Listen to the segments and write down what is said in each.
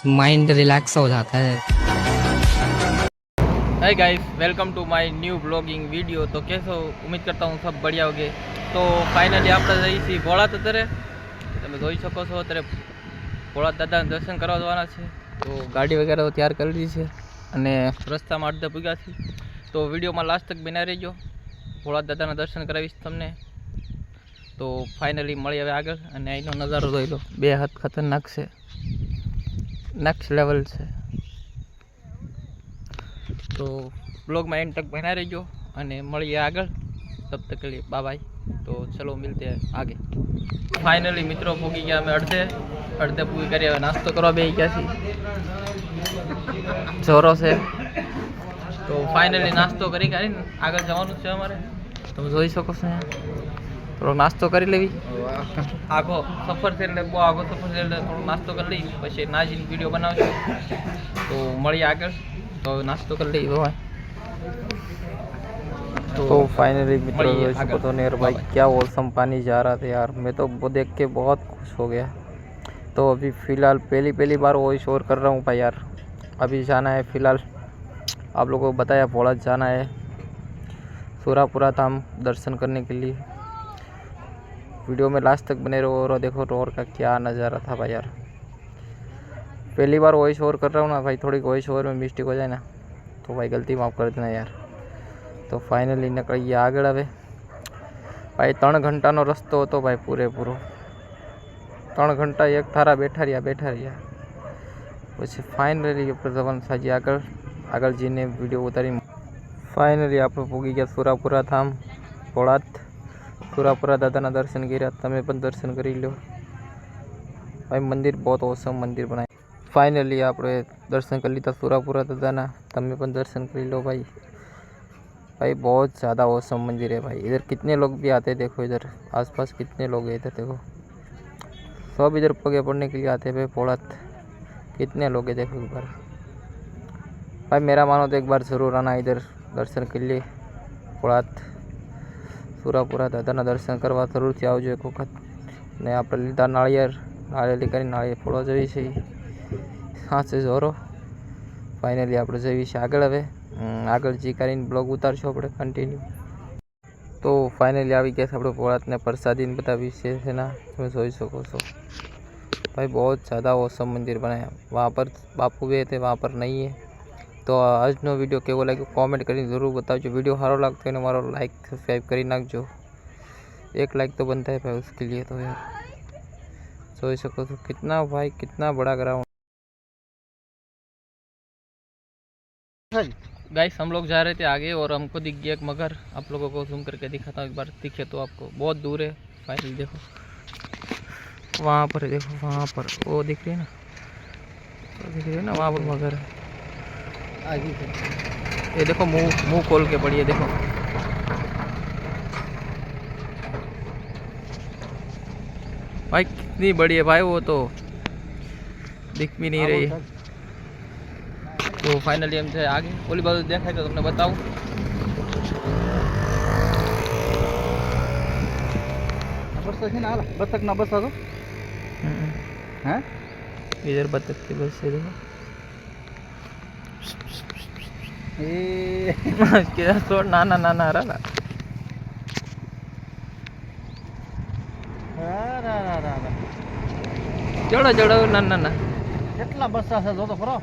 Mind relax हो जाता है। Hi guys, welcome to my new blogging video. तो कैसे हो? उम्मीद करता हूँ सब बढ़िया होगे। तो फाइनली આપણે જઈશી ભોળાત અત્યારે તમે જોઈ શકો છો અત્યારે ભોળાત દાદાના દર્શન કરવા જવાના છે। તો ગાડી વગેરે તૈયાર કરી લીધી છે અને રસ્તામાં અડધે પૂગ્યા છે। તો વિડીયોમાં લાસ્ટ તક બના રહેજો, ભોળાત દાદાના દર્શન કરાવીશ તમને। તો ફાઇનલી મળી હવે આગળ અને અહીંનો નજારો જોઈ લો, બે હાથ ખતરનાક છે, નેક્સ્ટ લેવલ છે। तो ब्लॉग में एंड तक बना रहियो અને મળીએ આગળ। तब तक के लिए बाय बाय। तो चलो मिलते हैं आगे। फाइनली मित्रों पूगी गया मैं अड़धे पूगी कर नास्तो करवा बे गया थी जोरों से। तो फाइनली नास्तो करी आगे जवानुं छे अमारे। તમે જોઈ શકો છો થોડો નાસ્તો કરી લેવી। આગો સફર છે એટલે બહુ આગો સફર છે એટલે થોડો નાસ્તો કરી લઈ પછી નાજીને વિડીયો બનાવશું। તો મળીએ આગળ। तो नाश्तो कर ली भाई। तो फाइनली मित्रों इसको तो नेर भाई क्या औसम पानी जा रहा था यार, मैं तो वो देख के बहुत खुश हो गया। तो अभी फ़िलहाल पहली बार वॉइस ओवर कर रहा हूँ भाई यार। अभी जाना है फ़िलहाल, आप लोगों को बताया भोला जाना है सुरापुरा धाम दर्शन करने के लिए। वीडियो में लास्ट तक बने रहो और देखो रोड का क्या नज़ारा था भाई यार। पहली बार वॉइस ओवर कर रहा हूँ ना भाई, थोड़ी वॉइस ओवर में मिस्टेक हो जाए ना तो भाई गलती माफ़ कर देना यार। तो फाइनली निकलिए आगे हवे भाई। 3 घंटानो रस्तो હતો भाई, પૂરેપૂરો 3 घंटा एक थारा बैठा रहा પછી फाइनली આપણે જવાનું સાજી આગળ જઈને વિડીયો ઉતારી। फाइनली આપણે પૂગી ગયા સુરાપુરા ધામ ભોળાત। સુરાપુરા દાદાના દર્શન કર્યા, તમે પણ દર્શન કરી લો भाई। मंदिर बहुत औसम मंदिर बनाए। फाइनली आपने दर्शन कर लीधा सुरापुरा दादाना, तमें पण दर्शन कर लो भाई। भाई बहुत ज़्यादा औसम मंदिर है भाई। इधर कितने लोग भी आते हैं, देखो इधर आसपास कितने लोग हैं, इधर देखो सब इधर पगे पड़ने के लिए आते हैं भाई। भोलात कितने लोग हैं देखो एक बार भाई। मेरा मानो तो एक बार ज़रूर आना इधर दर्शन के लिए। भोलात सुरापुरा दादाना दर्शन करवा जरूर थी आवजो एक वखत। ने आपणे लीधा नाळिયેર કરી નાળિયેર ફોડવા જઈએ છીએ સાચે જોરો। फाइनली આપણે જઈએ છીએ આગળ। હવે આગળ જી કરીને બ્લોગ ઉતારશું આપણે કન્ટિન્યુ। તો फाइनली આવી ગયા છે આપણે ભોળાતને પ્રસાદીને બધા વિશે છે ना, તમે જોઈ શકો છો भाई। बहुत ज़्यादा औसम मंदिर बनाया। वहाँ पर बापू गए थे, वहाँ पर नहीं है। तो આજનો વિડીયો કેવો લાગ્યો કોમેન્ટ કરીને જરૂર બતાવજો। વિડીયો સારો લાગતો હોય ને મારો લાઈક સબસ્ક્રાઈબ કરી નાખજો। एक लाइक तो बनता है भाई उसके लिए। तो यार सोच सको तो कितना भाई, कितना बड़ा ग्राउंड। गाइस हम लोग जा रहे थे आगे और हमको दिख गया एक मगर। आप लोगों को जूम करके दिखाता हूँ एक बार, दिखे तो आपको। बहुत दूर है फाइनली, देखो वहाँ पर देखो, वहाँ पर वो दिख रही है ना, तो दिख रही है ना वहाँ पर मगर है। ये देखो मुंह खोल के पड़ी है, देखो भाई कितनी बड़ी है भाई, वो तो दिख भी नहीं रही है। तो फाइनली हम थे आगे, ओली बाजू देखाय तो तुमने बताऊं। बतख ना बस हैं इधर बतख की बस है देखो। छोड़ ना ना ना ना रहा जोड़ो जोड़ो ना ना ना કેટલા બસ્સા છે જો તો ખરો।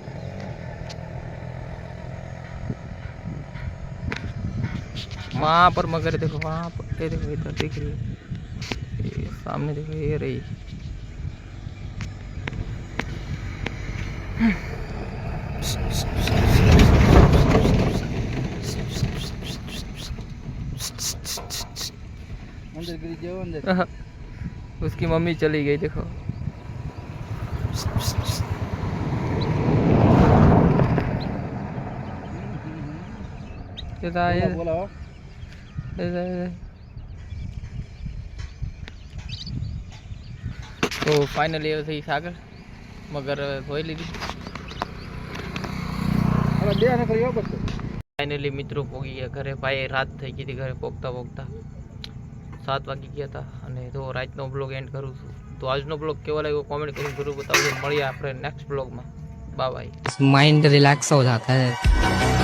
वहाँ पर मगर देखो, वहाँ पर ये देखो, इधर दिख रही है, ये सामने देखो, ये रही। उसकी मम्मी चली गई देखो। तो फाइनली थी सागर मगर धोई लीधी। फाइनली मित्रों पोगी गया घरे भाई। रात थी गई थी घरे पोगता पोगता 7 वागी गया था। અને તો રાતનો બ્લોગ એન્ડ કરું છું। તો આજનો બ્લોગ કેવો લાગ્યો કોમેન્ટ કરીને જરૂર બતાવજો। મળીએ આપણે નેક્સ્ટ બ્લોગમાં। Bye bye. माइंड रिलैक्स हो जाता है।